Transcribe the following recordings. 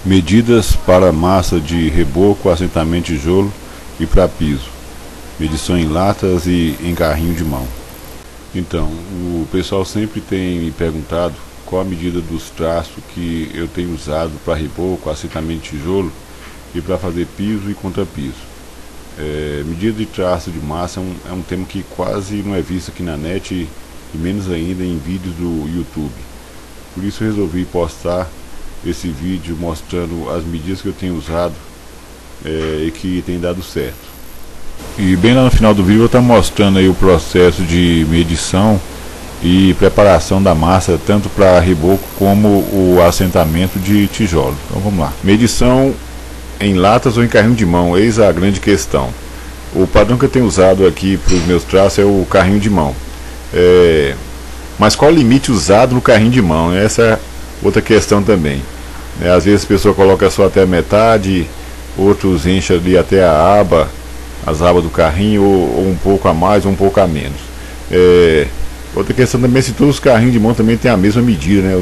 Medidas para massa de reboco, assentamento de tijolo e para piso. Medição em latas e em carrinho de mão. Então, o pessoal sempre tem me perguntado qual a medida dos traços que eu tenho usado para reboco, assentamento de tijolo e para fazer piso e contrapiso. Medida de traço de massa é um tema que quase não é visto aqui na net e menos ainda em vídeos do YouTube. Por isso eu resolvi postar esse vídeo mostrando as medidas que eu tenho usado e que tem dado certo. E bem lá no final do vídeo eu vou estar mostrando aí o processo de medição e preparação da massa, tanto para reboco como o assentamento de tijolo. Então vamos lá. Medição em latas ou em carrinho de mão, eis a grande questão. O padrão que eu tenho usado aqui para os meus traços é o carrinho de mão. Mas qual o limite usado no carrinho de mão? Essa é outra questão também. Às vezes a pessoa coloca só até a metade, outros enchem ali até as abas do carrinho, ou um pouco a mais ou um pouco a menos. Outra questão também é se todos os carrinhos de mão também têm a mesma medida, né?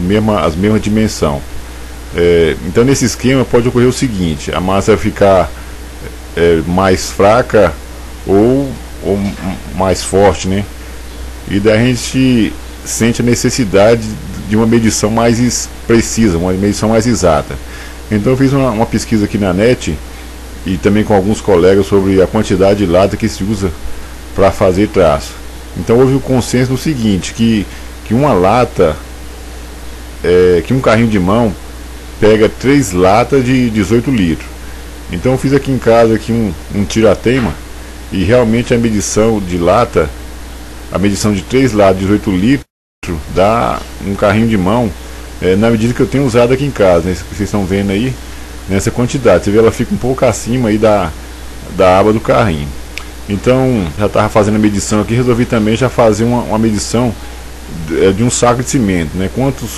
As mesmas dimensão. Então nesse esquema pode ocorrer o seguinte: a massa vai ficar mais fraca ou mais forte, né? E daí a gente sente a necessidade de uma medição mais precisa, uma medição mais exata. Então eu fiz uma pesquisa aqui na net e também com alguns colegas sobre a quantidade de lata que se usa para fazer traço. Então houve o consenso no seguinte, que uma lata, que um carrinho de mão pega 3 latas de 18 litros. Então eu fiz aqui em casa aqui um tira-teima e realmente a medição de lata, a medição de 3 latas de 18 litros dá um carrinho de mão na medida que eu tenho usado aqui em casa, né? Vocês estão vendo aí nessa quantidade, você vê, ela fica um pouco acima aí da aba do carrinho. Então já estava fazendo a medição aqui, resolvi também já fazer uma medição de um saco de cimento, né?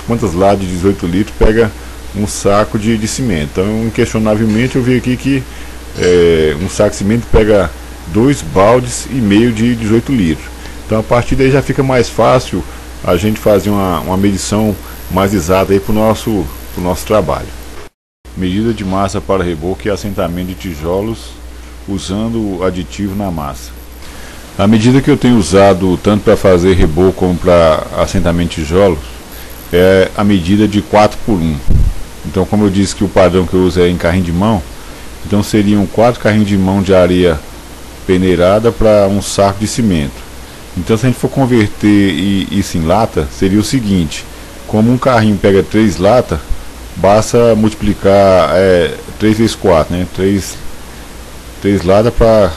Quantas latas de 18 litros pega um saco de cimento. Então inquestionavelmente eu vi aqui que um saco de cimento pega 2 baldes e meio de 18 litros. Então a partir daí já fica mais fácil a gente fazer uma medição mais exata aí para o nosso trabalho. Medida de massa para reboco e assentamento de tijolos usando aditivo na massa. A medida que eu tenho usado tanto para fazer reboco como para assentamento de tijolos é a medida de 4x1. Então, como eu disse que o padrão que eu uso é em carrinho de mão, então seriam 4 carrinhos de mão de areia peneirada para um saco de cimento. Então, se a gente for converter isso em lata, seria o seguinte: como um carrinho pega 3 latas, basta multiplicar 3 vezes 4, né? 3 latas para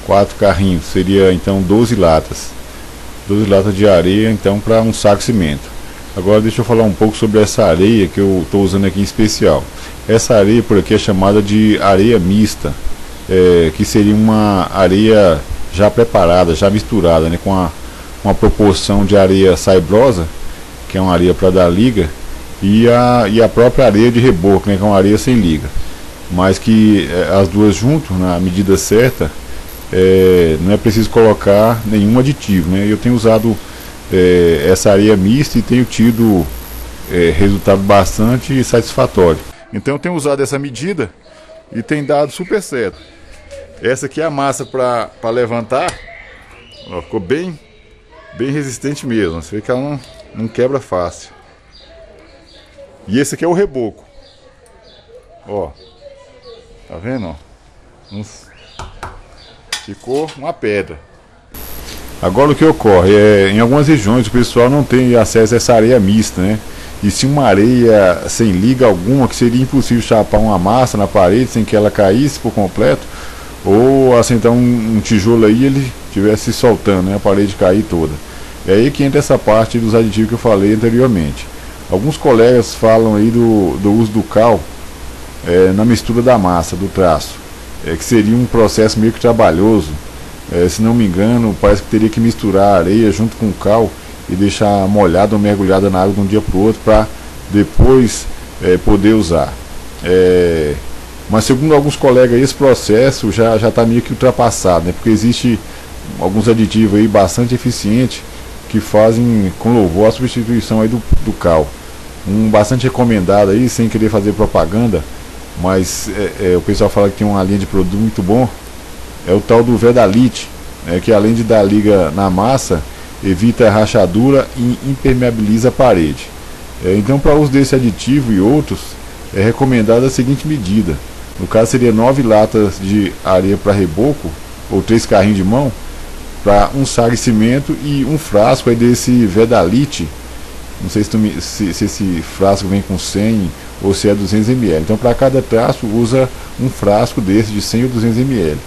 4 carrinhos, seria então 12 latas. 12 latas de areia então para um saco de cimento. Agora deixa eu falar um pouco sobre essa areia que eu estou usando aqui em especial. Essa areia por aqui é chamada de areia mista, que seria uma areia já preparada, já misturada, né, com uma proporção de areia saibrosa, que é uma areia para dar liga, e a própria areia de reboco, né, que é uma areia sem liga. Mas que as duas juntas, na medida certa, não é preciso colocar nenhum aditivo, né? Eu tenho usado essa areia mista e tenho tido resultado bastante satisfatório. Então eu tenho usado essa medida e tem dado super certo. Essa aqui é a massa para levantar, ó, ficou bem resistente mesmo. Você vê que ela não quebra fácil. E esse aqui é o reboco, ó, tá vendo? Ó? Ficou uma pedra. Agora o que ocorre em algumas regiões o pessoal não tem acesso a essa areia mista, né? E se uma areia sem liga alguma, que seria impossível chapar uma massa na parede sem que ela caísse por completo, ou assentar um tijolo aí ele estivesse soltando, né? A parede cair toda. É aí que entra essa parte dos aditivos que eu falei anteriormente. Alguns colegas falam aí do uso do cal na mistura da massa, do traço, que seria um processo meio que trabalhoso. Se não me engano, parece que teria que misturar a areia junto com o cal e deixar molhada ou mergulhada na água de um dia para o outro para depois poder usar. Mas segundo alguns colegas esse processo já está meio que ultrapassado, né? Porque existe alguns aditivos aí bastante eficientes que fazem com louvor a substituição aí do cal. Um bastante recomendado aí, sem querer fazer propaganda, mas o pessoal fala que tem uma linha de produto muito bom, é o tal do Vedalite, que além de dar liga na massa, evita a rachadura e impermeabiliza a parede. Então, para uso desse aditivo e outros, é recomendada a seguinte medida: no caso seria 9 latas de areia para reboco, ou 3 carrinhos de mão, para um saco de cimento e um frasco aí desse Vedalite. Não sei se esse frasco vem com 100 ou se é 200 ml. Então, para cada traço, usa um frasco desse de 100 ou 200 ml.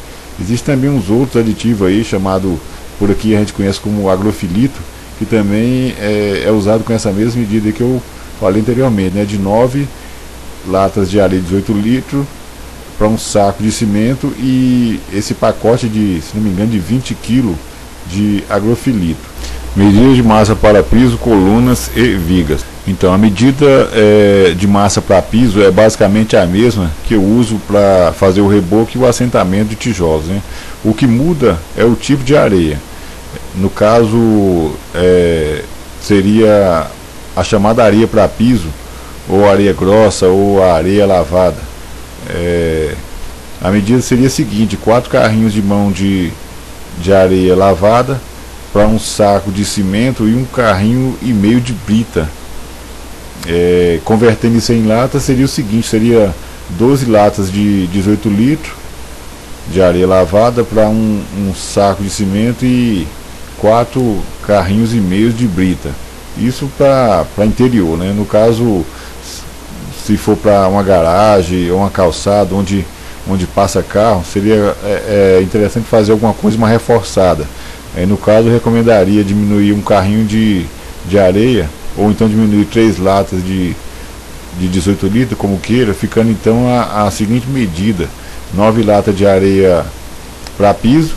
Existem também uns outros aditivos aí, chamado, por aqui a gente conhece como agrofilito, que também é usado com essa mesma medida que eu falei anteriormente, de 9 latas de areia de 18 litros para um saco de cimento e esse pacote de, se não me engano, de 20 kg de agrofilito. Medida de massa para piso, colunas e vigas. Então, a medida de massa para piso é basicamente a mesma que eu uso para fazer o reboco e o assentamento de tijolos, O que muda é o tipo de areia. No caso, seria a chamada areia para piso, ou areia grossa, ou a areia lavada. A medida seria a seguinte: 4 carrinhos de mão de areia lavada para um saco de cimento e 1,5 carrinho de brita. Convertendo isso em lata, seria o seguinte: seria 12 latas de 18 litros de areia lavada para um saco de cimento e 4,5 carrinhos de brita. Isso para interior, No caso, se for para uma garagem ou uma calçada onde passa carro, seria interessante fazer alguma coisa mais reforçada. No caso, eu recomendaria diminuir 1 carrinho de areia, ou então diminuir 3 latas de 18 litros, como queira, ficando então a seguinte medida: 9 latas de areia para piso,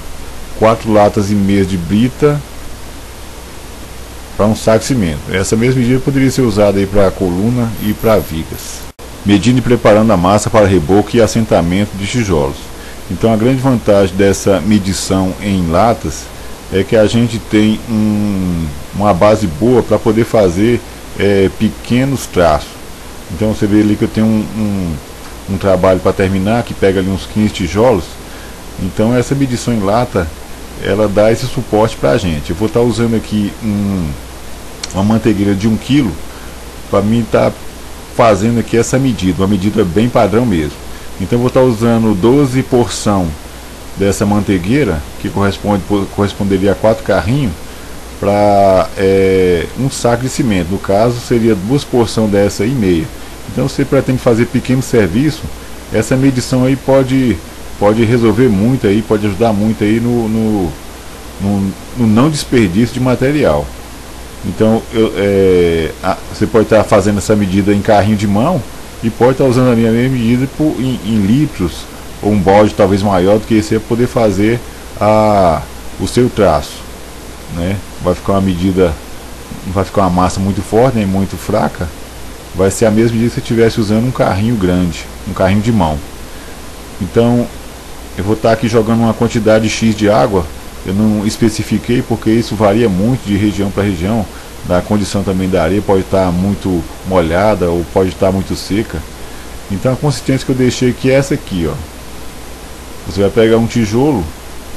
4 latas e meia de brita para um saco de cimento. Essa mesma medida poderia ser usada aí para coluna e para vigas. Medindo e preparando a massa para reboco e assentamento de tijolos. Então, a grande vantagem dessa medição em latas é que a gente tem uma base boa para poder fazer pequenos traços. Então, você vê ali que eu tenho um trabalho para terminar, que pega ali uns 15 tijolos. Então, essa medição em lata, ela dá esse suporte para a gente. Eu vou estar usando aqui uma manteigueira de 1 kg para mim estar fazendo aqui essa medida, uma medida bem padrão mesmo. Então, eu vou estar usando 12 porções dessa manteigueira, que corresponderia a 4 carrinhos, para um saco de cimento. No caso, seria 2 porções dessa e meia. Então, você pretende fazer pequeno serviço, essa medição aí pode resolver muito aí, pode ajudar muito aí no não desperdício de material. Então, você pode estar fazendo essa medida em carrinho de mão e pode estar usando a minha mesma medida em litros, ou um balde talvez maior do que esse, para poder fazer o seu traço, Vai ficar uma medida, não vai ficar uma massa muito forte nem muito fraca, vai ser a mesma medida que se estivesse usando um carrinho grande, um carrinho de mão. Então, eu vou estar aqui jogando uma quantidade X de água. Eu não especifiquei porque isso varia muito de região para região. Da condição também da areia, pode estar muito molhada ou pode estar muito seca. Então, a consistência que eu deixei aqui é essa aqui, Você vai pegar um tijolo,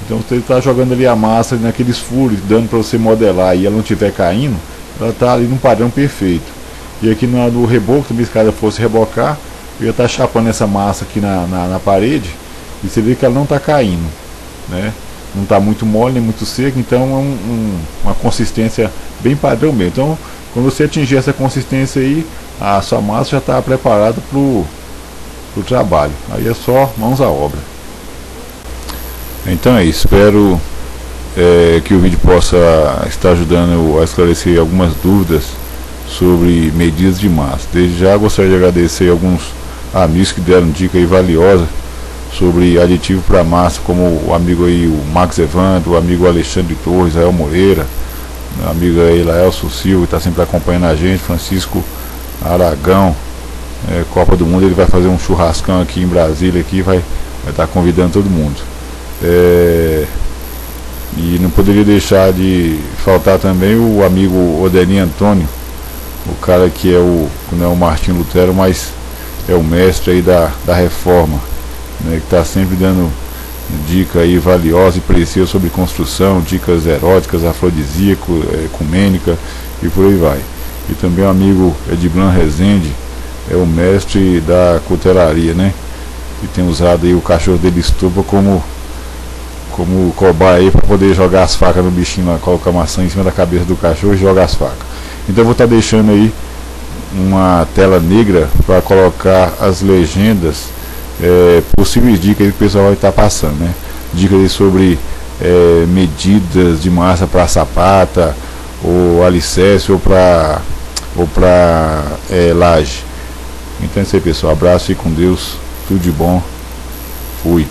então você está jogando ali a massa naqueles furos, dando para você modelar, e ela não estiver caindo, ela está ali num padrão perfeito. E aqui no reboco, também se caso fosse rebocar, eu ia estar chapando essa massa aqui na parede, e você vê que ela não está caindo, Não está muito mole nem muito seco, então é uma consistência bem padrão mesmo. Então, quando você atingir essa consistência aí, a sua massa já está preparada para o trabalho. Aí é só mãos à obra. Então é isso, espero que o vídeo possa estar ajudando a esclarecer algumas dúvidas sobre medidas de massa. Desde já gostaria de agradecer a alguns amigos que deram dica aí valiosa sobre aditivo para massa, como o amigo aí, o Max Evandro, o amigo Alexandre Torres, Israel Moreira, o amigo aí Laelson Silva, que está sempre acompanhando a gente, Francisco Aragão, Copa do Mundo, ele vai fazer um churrascão aqui em Brasília, aqui vai estar convidando todo mundo. E não poderia deixar de faltar também o amigo Odelinho Antônio, o cara que não é o Martinho Lutero, mas é o mestre aí da reforma, né, que está sempre dando dica aí valiosa e preciosa sobre construção, dicas eróticas, afrodisíaco, ecumênica e por aí vai. E também o amigo Edblan Rezende, é o mestre da cutelaria, né, que tem usado aí o cachorro dele Estupa como cobaia aí para poder jogar as facas no bichinho lá, coloca a maçã em cima da cabeça do cachorro e joga as facas. Então eu vou estar deixando aí uma tela negra para colocar as legendas, possíveis dicas que o pessoal vai estar passando, né? Dicas sobre medidas de massa para sapata, ou alicerce, ou para laje. Então é isso aí, pessoal. Abraço, fique com Deus, tudo de bom, fui.